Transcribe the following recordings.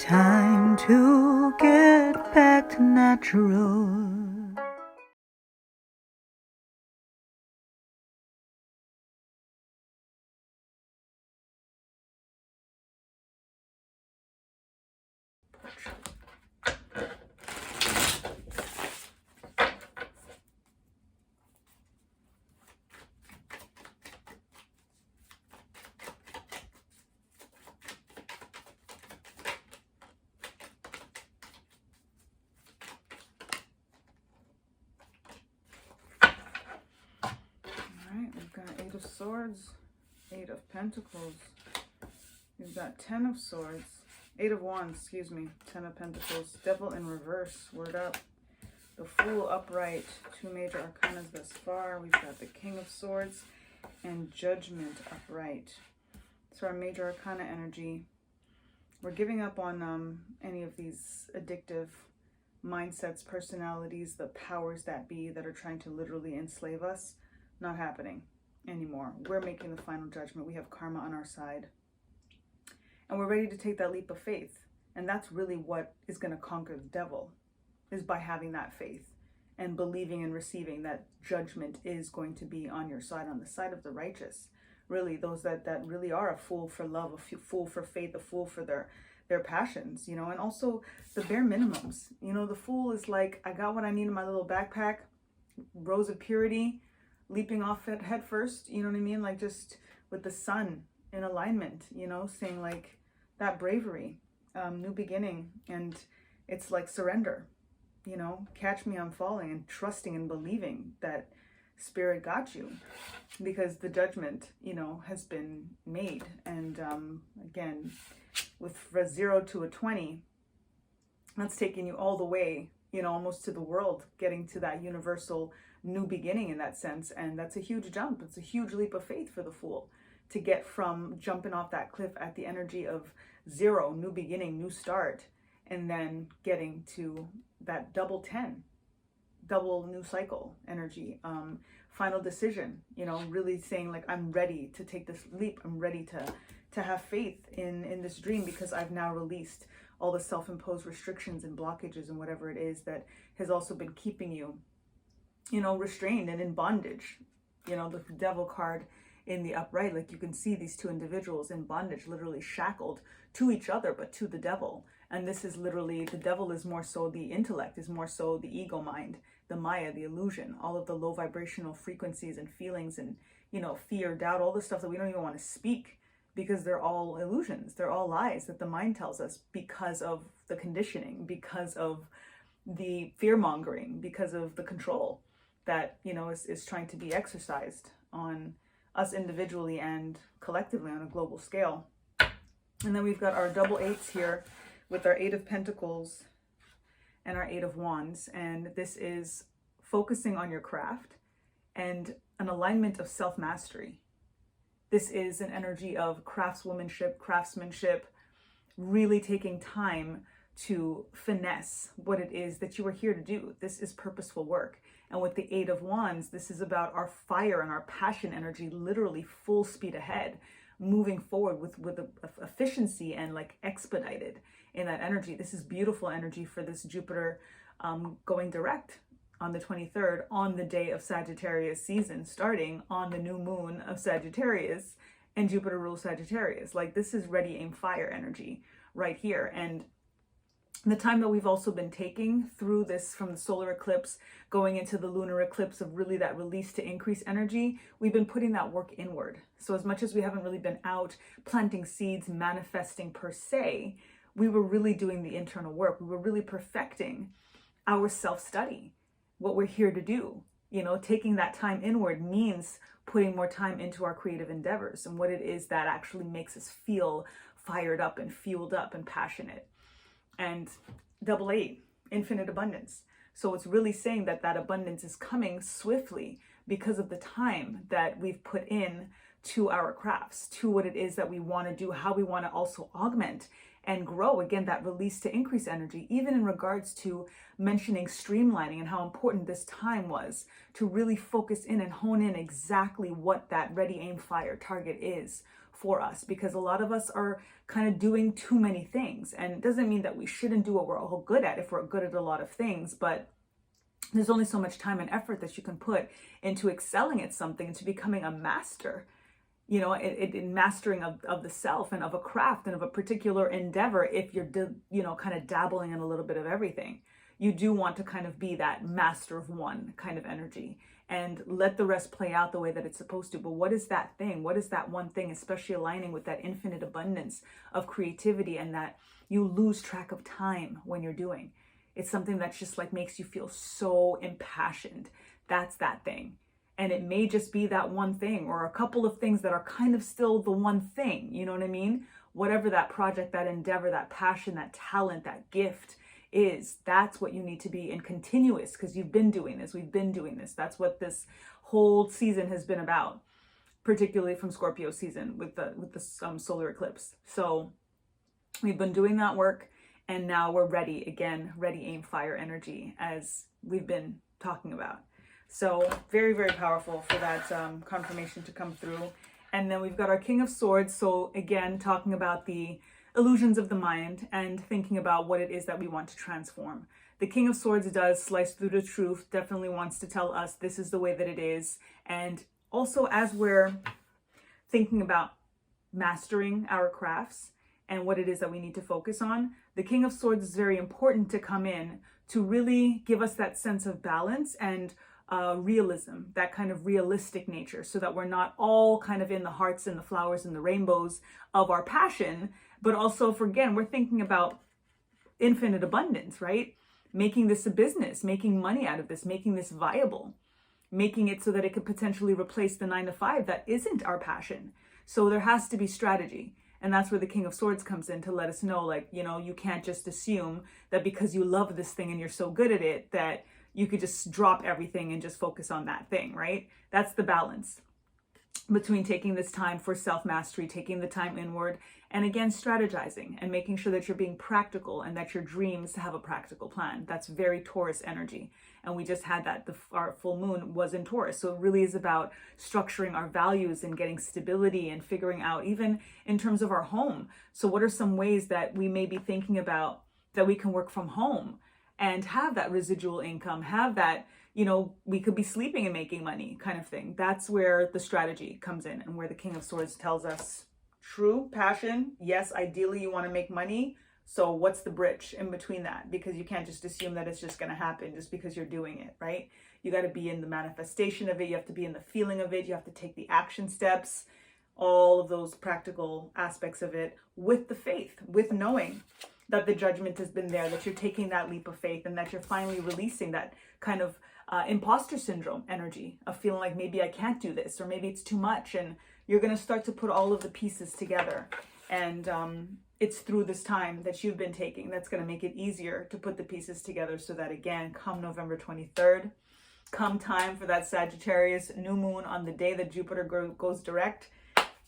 Time to get back to natural. We've got Eight of Swords, Eight of Pentacles. We've got Ten of Swords, Eight of Wands, excuse me, Ten of Pentacles, Devil in reverse, word up. The Fool upright, two major arcanas thus far. We've got the King of Swords and Judgment upright. So our major arcana energy, we're giving up on any of these addictive mindsets, personalities, the powers that be that are trying to literally enslave us. Not happening anymore. We're making the final judgment. We have karma on our side. And we're ready to take that leap of faith. And that's really what is going to conquer the devil, is by having that faith and believing and receiving that judgment is going to be on your side, on the side of the righteous. Really, those that really are a fool for love, a fool for faith, a fool for their passions, you know, and also the bare minimums. You know, the fool is like, I got what I need in my little backpack, rose of purity, leaping off it head first, you know what I mean? Like just with the sun in alignment, you know, saying like that bravery, new beginning. And it's like surrender, you know, catch me, I'm falling, and trusting and believing that spirit got you, because the judgment, you know, has been made. And again, with a 0 to a 20, that's taking you all the way, you know, almost to the world, getting to that universal new beginning in that sense. And that's a huge jump. It's a huge leap of faith for the Fool to get from jumping off that cliff at the energy of 0, new beginning, new start, and then getting to that double 10, double new cycle energy, final decision, you know, really saying like, I'm ready to take this leap. I'm ready to have faith in this dream, because I've now released all the self-imposed restrictions and blockages and whatever it is that has also been keeping you, you know, restrained and in bondage. You know, the Devil card in the upright, like you can see these two individuals in bondage, literally shackled to each other, but to the devil. And this is literally, the devil is more so the intellect, is more so the ego mind, the Maya, the illusion, all of the low vibrational frequencies and feelings and, you know, fear, doubt, all the stuff that we don't even want to speak, because they're all illusions. They're all lies that the mind tells us because of the conditioning, because of the fear mongering, because of the control that, you know, is trying to be exercised on us individually and collectively on a global scale. And then we've got our double eights here with our Eight of Pentacles and our Eight of Wands. And this is focusing on your craft and an alignment of self-mastery. This is an energy of craftsmanship, really taking time to finesse what it is that you are here to do. This is purposeful work. And with the Eight of Wands, this is about our fire and our passion energy, literally full speed ahead, moving forward with efficiency and like expedited in that energy. This is beautiful energy for this Jupiter going direct on the 23rd, on the day of Sagittarius season, starting on the new moon of Sagittarius, and Jupiter rules Sagittarius. Like, this is ready, aim, fire energy right here. And the time that we've also been taking through this, from the solar eclipse going into the lunar eclipse, of really that release to increase energy, we've been putting that work inward. So as much as we haven't really been out planting seeds, manifesting per se, we were really doing the internal work. We were really perfecting our self-study, what we're here to do. You know, taking that time inward means putting more time into our creative endeavors and what it is that actually makes us feel fired up and fueled up and passionate. And double eight, infinite abundance. So it's really saying that that abundance is coming swiftly because of the time that we've put in to our crafts, to what it is that we want to do, how we want to also augment and grow. Again, that release to increase energy, even in regards to mentioning streamlining and how important this time was to really focus in and hone in exactly what that ready, aim, fire target is for us, because a lot of us are kind of doing too many things. And it doesn't mean that we shouldn't do what we're all good at if we're good at a lot of things, but there's only so much time and effort that you can put into excelling at something and to becoming a master, you know, in mastering of the self and of a craft and of a particular endeavor. If you're, you know, kind of dabbling in a little bit of everything, you do want to kind of be that master of one kind of energy and let the rest play out the way that it's supposed to. But what is that thing? What is that one thing, especially aligning with that infinite abundance of creativity and that you lose track of time when you're doing? It's something that's just like makes you feel so impassioned. That's that thing. And it may just be that one thing or a couple of things that are kind of still the one thing. You know what I mean? Whatever that project, that endeavor, that passion, that talent, that gift is, that's what you need to be in continuous, because you've been doing this. We've been doing this. That's what this whole season has been about, particularly from Scorpio season with the solar eclipse. So we've been doing that work. And now we're ready again, ready, aim, fire energy, as we've been talking about. So very, very powerful for that confirmation to come through. And then we've got our King of Swords. So again, talking about the illusions of the mind and thinking about what it is that we want to transform. The King of Swords does slice through the truth, definitely wants to tell us this is the way that it is. And also, as we're thinking about mastering our crafts and what it is that we need to focus on, the King of Swords is very important to come in to really give us that sense of balance and realism, that kind of realistic nature, so that we're not all kind of in the hearts and the flowers and the rainbows of our passion, but also, again, we're thinking about infinite abundance, right? Making this a business, making money out of this, making this viable, making it so that it could potentially replace the 9-to-5 that isn't our passion. So there has to be strategy. And that's where the King of Swords comes in to let us know, like, you know, you can't just assume that because you love this thing and you're so good at it that you could just drop everything and just focus on that thing, right? That's the balance between taking this time for self-mastery, taking the time inward, and again, strategizing and making sure that you're being practical and that your dreams have a practical plan. That's very Taurus energy. And we just had that, our full moon was in Taurus. So it really is about structuring our values and getting stability and figuring out, even in terms of our home. So what are some ways that we may be thinking about that we can work from home and have that residual income, have that, you know, we could be sleeping and making money kind of thing. That's where the strategy comes in, and where the King of Swords tells us true passion. Yes, ideally you want to make money. So what's the bridge in between that? Because you can't just assume that it's just going to happen just because you're doing it, right? You got to be in the manifestation of it. You have to be in the feeling of it. You have to take the action steps, all of those practical aspects of it, with the faith, with knowing that the judgment has been there, that you're taking that leap of faith, and that you're finally releasing that kind of imposter syndrome energy of feeling like maybe I can't do this, or maybe it's too much. And you're going to start to put all of the pieces together. And it's through this time that you've been taking that's going to make it easier to put the pieces together, so that, again, come November 23rd, come time for that Sagittarius new moon on the day that Jupiter goes direct,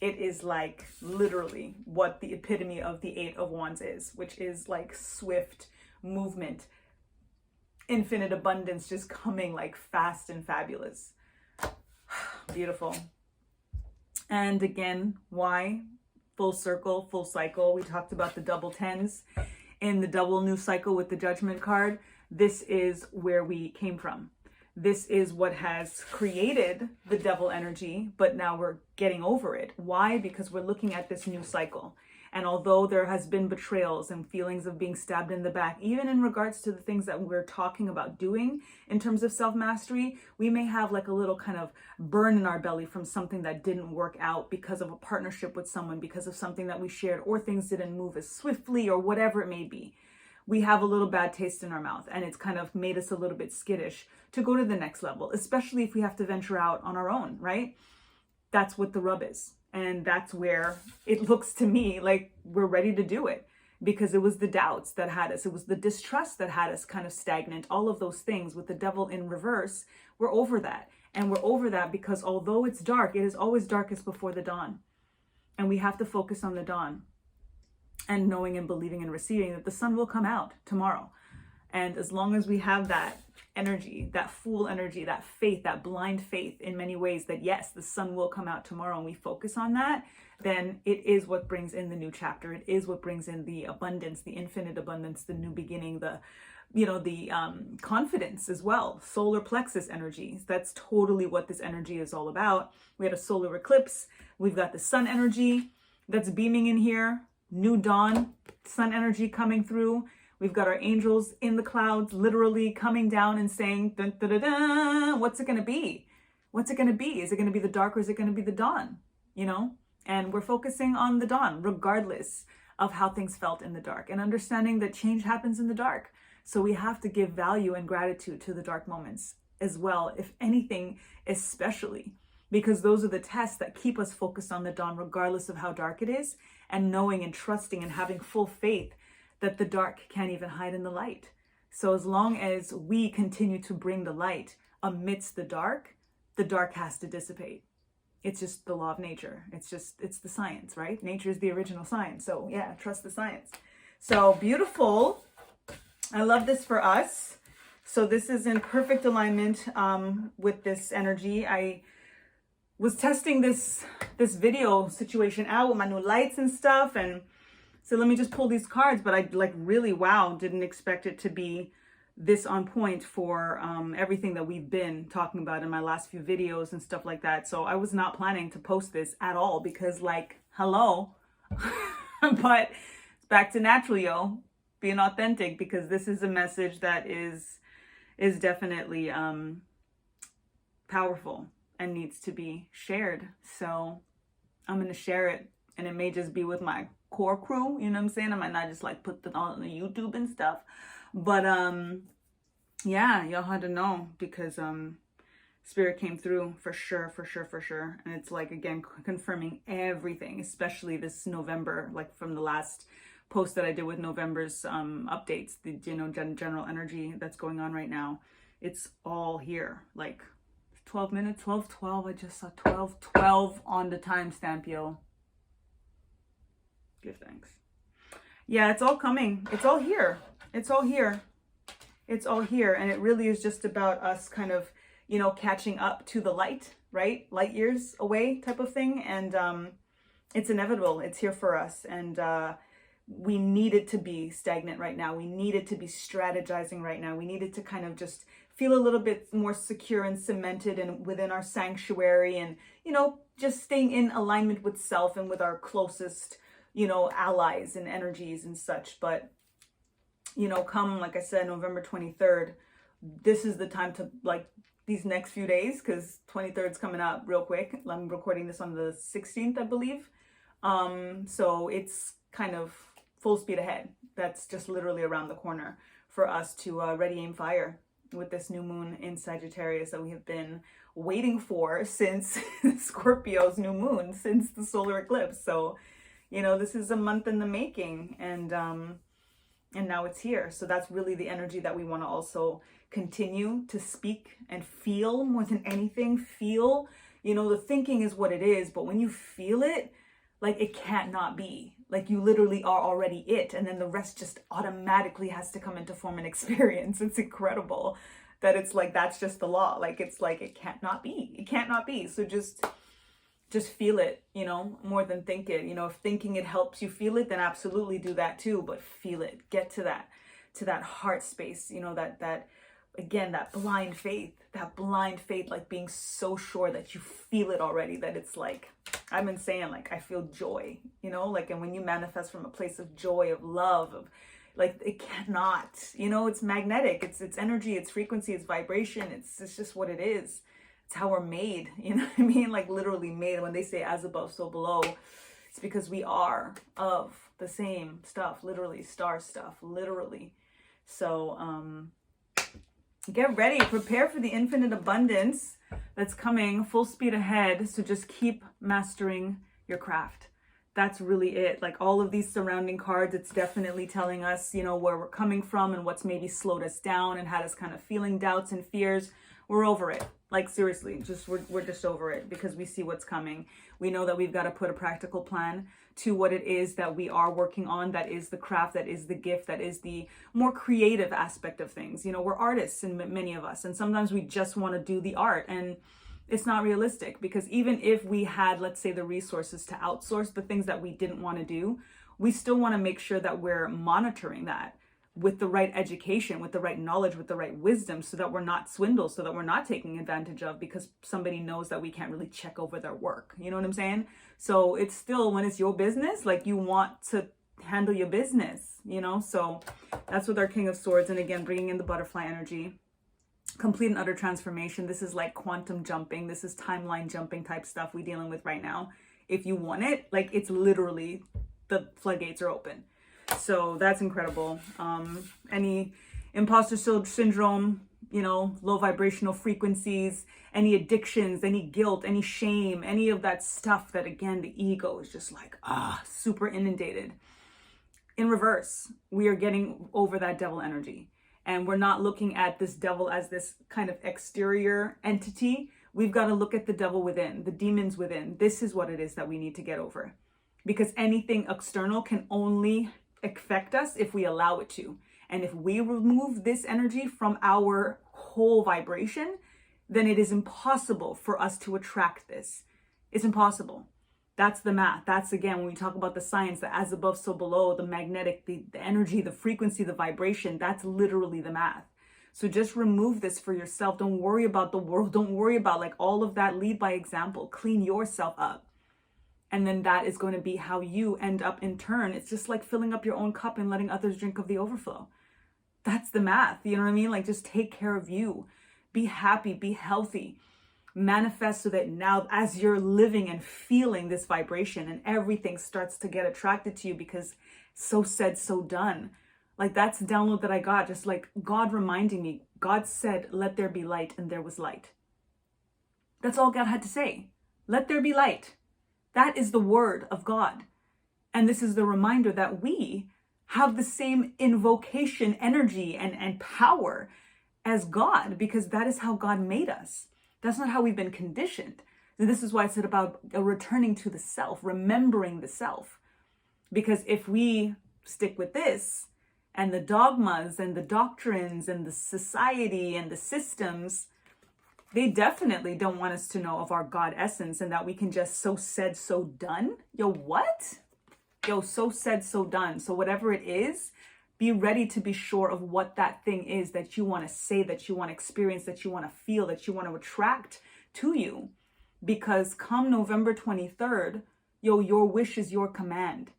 it is like literally what the epitome of the 8 of Wands is, which is like swift movement, infinite abundance, just coming like fast and fabulous. Beautiful. And again, why? Full circle, full cycle. We talked about the double tens in the double new cycle with the Judgment card. This is where we came from. This is what has created the devil energy, but now we're getting over it. Why? Because we're looking at this new cycle. And although there has been betrayals and feelings of being stabbed in the back, even in regards to the things that we're talking about doing in terms of self-mastery, we may have like a little kind of burn in our belly from something that didn't work out because of a partnership with someone, because of something that we shared, or things didn't move as swiftly, or whatever it may be. We have a little bad taste in our mouth, and it's kind of made us a little bit skittish to go to the next level, especially if we have to venture out on our own, right? That's what the rub is. And that's where it looks to me like we're ready to do it, because it was the doubts that had us. It was the distrust that had us kind of stagnant. All of those things with the devil in reverse, we're over that. And we're over that because although it's dark, it is always darkest before the dawn. And we have to focus on the dawn and knowing and believing and receiving that the sun will come out tomorrow. And as long as we have that energy, that fool energy, that faith, that blind faith in many ways that yes, the sun will come out tomorrow, and we focus on that, then it is what brings in the new chapter. It is what brings in the abundance, the infinite abundance, the new beginning, the confidence as well. Solar plexus energy. That's totally what this energy is all about. We had a solar eclipse. We've got the sun energy that's beaming in here. New dawn, sun energy coming through. We've got our angels in the clouds, literally coming down and saying, dun, dun, dun, dun, what's it going to be? What's it going to be? Is it going to be the dark, or is it going to be the dawn? And we're focusing on the dawn, regardless of how things felt in the dark, and understanding that change happens in the dark. So we have to give value and gratitude to the dark moments as well, if anything, especially because those are the tests that keep us focused on the dawn, regardless of how dark it is, and knowing and trusting and having full faith that the dark can't even hide in the light. So as long as we continue to bring the light amidst the dark has to dissipate. It's just the law of nature. It's the science, right? Nature is the original science. So yeah, trust the science. So beautiful. I love this for us. So this is in perfect alignment with this energy. I was testing this video situation out with my new lights and stuff, and so let me just pull these cards. But I really, wow, didn't expect it to be this on point for everything that we've been talking about in my last few videos and stuff like that. So I was not planning to post this at all, because hello, but it's back to natural, yo, being authentic, because this is a message that is definitely powerful and needs to be shared. So I'm going to share it, and it may just be with my core crew, you know what I'm saying? I might not just put it on the YouTube and stuff, but yeah, y'all had to know, because spirit came through for sure. And it's again, confirming everything, especially this November, from the last post that I did with November's updates, the general energy that's going on right now. It's all here, 12 minutes, 12:12. I just saw 12:12 on the timestamp, yo. Give thanks. Yeah, it's all coming. It's all here. It's all here. It's all here. And it really is just about us kind of, catching up to the light, right? Light years away type of thing. And it's inevitable. It's here for us. And we need it to be stagnant right now. We need it to be strategizing right now. We need it to kind of just feel a little bit more secure and cemented and within our sanctuary, and, just staying in alignment with self and with our closest, allies and energies and such. But, come, like I said, November 23rd, this is the time to, these next few days, because 23rd is coming up real quick. I'm recording this on the 16th, I believe. So it's kind of full speed ahead. That's just literally around the corner for us to ready, aim, fire with this new moon in Sagittarius that we have been waiting for since Scorpio's new moon, since the solar eclipse. So, this is a month in the making, and now it's here. So that's really the energy that we want to also continue to speak and feel more than anything. Feel, the thinking is what it is, but when you feel it, it can't not be. You literally are already it, and then the rest just automatically has to come into form and experience. It's incredible that it's that's just the law. It can't not be. It can't not be. So just feel it, more than think it. If thinking it helps you feel it, then absolutely do that too. But feel it. Get to that heart space. That again, that blind faith, being so sure that you feel it already, that it's I've been saying, I feel joy, and when you manifest from a place of joy, of love, of it cannot, it's magnetic, it's energy, it's frequency, it's vibration, it's just what it is. It's how we're made, you know what I mean? Literally made. When they say as above, so below, it's because we are of the same stuff, literally star stuff, literally. So, get ready, prepare for the infinite abundance that's coming full speed ahead. So just keep mastering your craft. That's really it. All of these surrounding cards, it's definitely telling us, where we're coming from and what's maybe slowed us down and had us kind of feeling doubts and fears. We're over it. Seriously, we're just over it, because we see what's coming. We know that we've got to put a practical plan to what it is that we are working on, that is the craft, that is the gift, that is the more creative aspect of things. You know, we're artists, and many of us, and sometimes we just want to do the art, and it's not realistic, because even if we had, let's say, the resources to outsource the things that we didn't want to do, we still want to make sure that we're monitoring that with the right education, with the right knowledge, with the right wisdom, so that we're not swindled, so that we're not taking advantage of because somebody knows that we can't really check over their work. You know what I'm saying? So it's still, when it's your business, like, you want to handle your business, you know? So that's with our King of Swords. And again, bringing in the butterfly energy, complete and utter transformation. This is like quantum jumping. This is timeline jumping type stuff we're dealing with right now. If you want it, like, it's literally, the floodgates are open. So that's incredible. Any imposter syndrome, you know, low vibrational frequencies, any addictions, any guilt, any shame, any of that stuff that, again, the ego is just like, super inundated. In reverse, we are getting over that devil energy. And we're not looking at this devil as this kind of exterior entity. We've got to look at the devil within, the demons within. This is what it is that we need to get over. Because anything external can only affect us if we allow it to. And if we remove this energy from our whole vibration, then it is impossible for us to attract this. It's impossible. That's the math. That's, again, when we talk about the science, the as above, so below, the magnetic, the energy, the frequency, the vibration, that's literally the math. So just remove this for yourself. Don't worry about the world. Don't worry about like all of that. Lead by example. Clean yourself up. And then that is going to be how you end up in turn. It's just like filling up your own cup and letting others drink of the overflow. That's the math. You know what I mean? Like, just take care of you. Be happy, be healthy. Manifest so that now, as you're living and feeling this vibration, and everything starts to get attracted to you, because so said, so done. Like, that's the download that I got. Just like God reminding me, God said, let there be light, and there was light. That's all God had to say. Let there be light. That is the word of God. And this is the reminder that we have the same invocation energy and power as God, because that is how God made us. That's not how we've been conditioned. And this is why I said about returning to the self, remembering the self. Because if we stick with this, and the dogmas and the doctrines and the society and the systems, they definitely don't want us to know of our God essence, and that we can just so said, so done. Yo, what? Yo, so said, so done. So whatever it is, be ready to be sure of what that thing is that you want to say, that you want to experience, that you want to feel, that you want to attract to you. Because come November 23rd, yo, your wish is your command.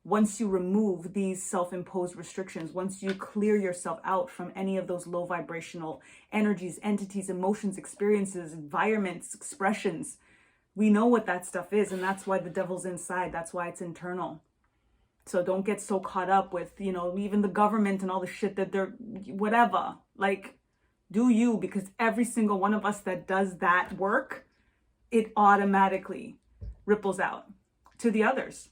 Once you remove these self-imposed restrictions, once you clear yourself out from any of those low vibrational energies, entities, emotions, experiences, environments, expressions, we know what that stuff is. And that's why the devil's inside. That's why it's internal. So don't get so caught up with, you know, even the government and all the shit that they're, whatever. Like, do you, because every single one of us that does that work, it automatically ripples out to the others.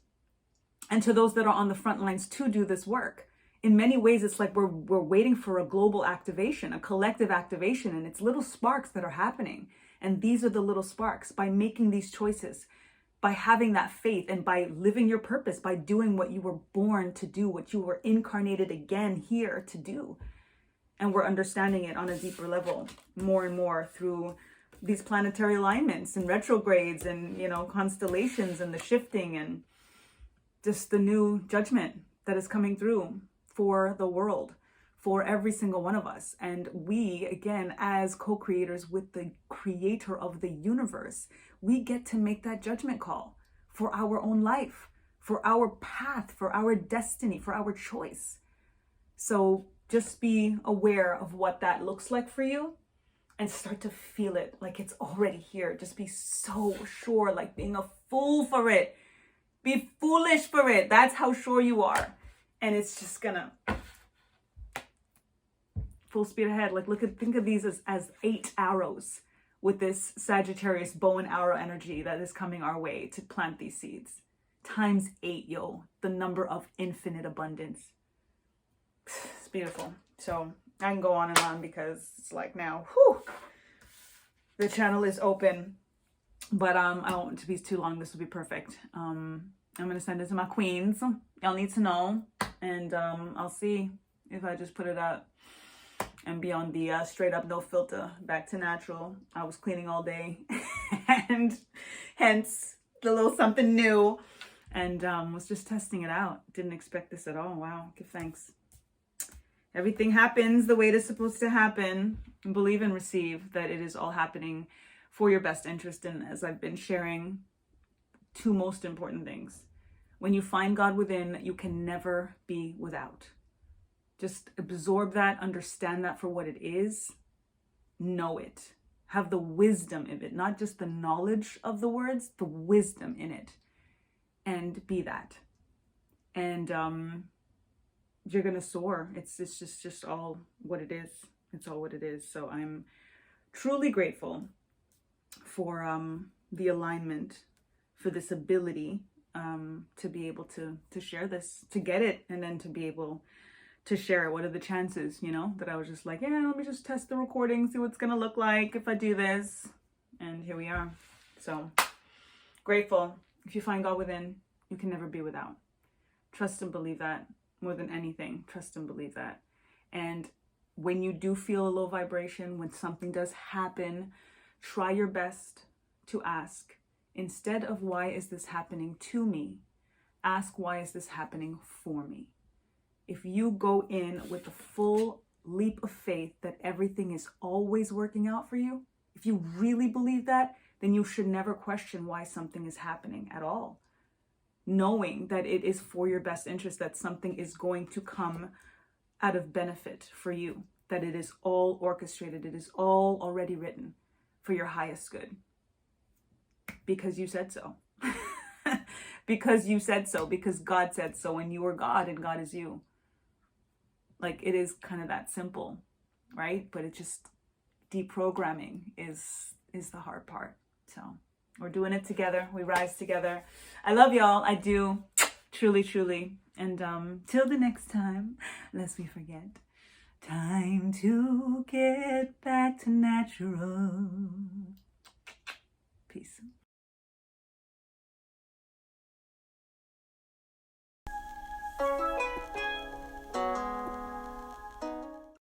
And to those that are on the front lines to do this work. In many ways, it's like we're waiting for a global activation, a collective activation, and it's little sparks that are happening. And these are the little sparks. By making these choices, by having that faith, and by living your purpose, by doing what you were born to do, what you were incarnated again here to do. And we're understanding it on a deeper level, more and more through these planetary alignments and retrogrades and, you know, constellations and the shifting and just the new judgment that is coming through for the world, for every single one of us. And we, again, as co-creators with the creator of the universe, we get to make that judgment call for our own life, for our path, for our destiny, for our choice. So just be aware of what that looks like for you and start to feel it like it's already here. Just be so sure, like being a fool for it. Be foolish for it. That's how sure you are. And it's just gonna full speed ahead. Like, think of these as 8 arrows with this Sagittarius bow and arrow energy that is coming our way to plant these seeds. Times 8, yo. The number of infinite abundance. It's beautiful. So I can go on and on because it's like now, whew, the channel is open. But I don't want it to be too long. This will be perfect. I'm going to send it to my queens. Y'all need to know. And I'll see if I just put it up and be on the straight up no filter, back to natural. I was cleaning all day and hence the little something new, and was just testing it out. Didn't expect this at all. Wow, give thanks. Everything happens the way it is supposed to happen. Believe and receive that it is all happening for your best interest. And as I've been sharing, two most important things. When you find God within, you can never be without. Just absorb that, understand that for what it is, know it. Have the wisdom of it, not just the knowledge of the words, the wisdom in it. And be that. And you're going to soar. It's just all what it is. It's all what it is. So I'm truly grateful for the alignment, for this ability to be able to share this, to get it, and then to be able to share it. What are the chances, that I was just like, yeah, let me just test the recording, see what's gonna look like if I do this. And here we are. So grateful. If you find God within, you can never be without. Trust and believe that more than anything. Trust and believe that. And when you do feel a low vibration, when something does happen, try your best to ask, instead of why is this happening to me, ask why is this happening for me. If you go in with a full leap of faith that everything is always working out for you, if you really believe that, then you should never question why something is happening at all. Knowing that it is for your best interest, that something is going to come out of benefit for you, that it is all orchestrated, it is all already written for your highest good. Because you said so. Because you said so, because God said so, and you are God and God is you. Like, it is kind of that simple, right? But it just, deprogramming is the hard part. So we're doing it together. We rise together. I love y'all. I do. Truly, truly. And till the next time, lest we forget, time to get back to natural. Peace.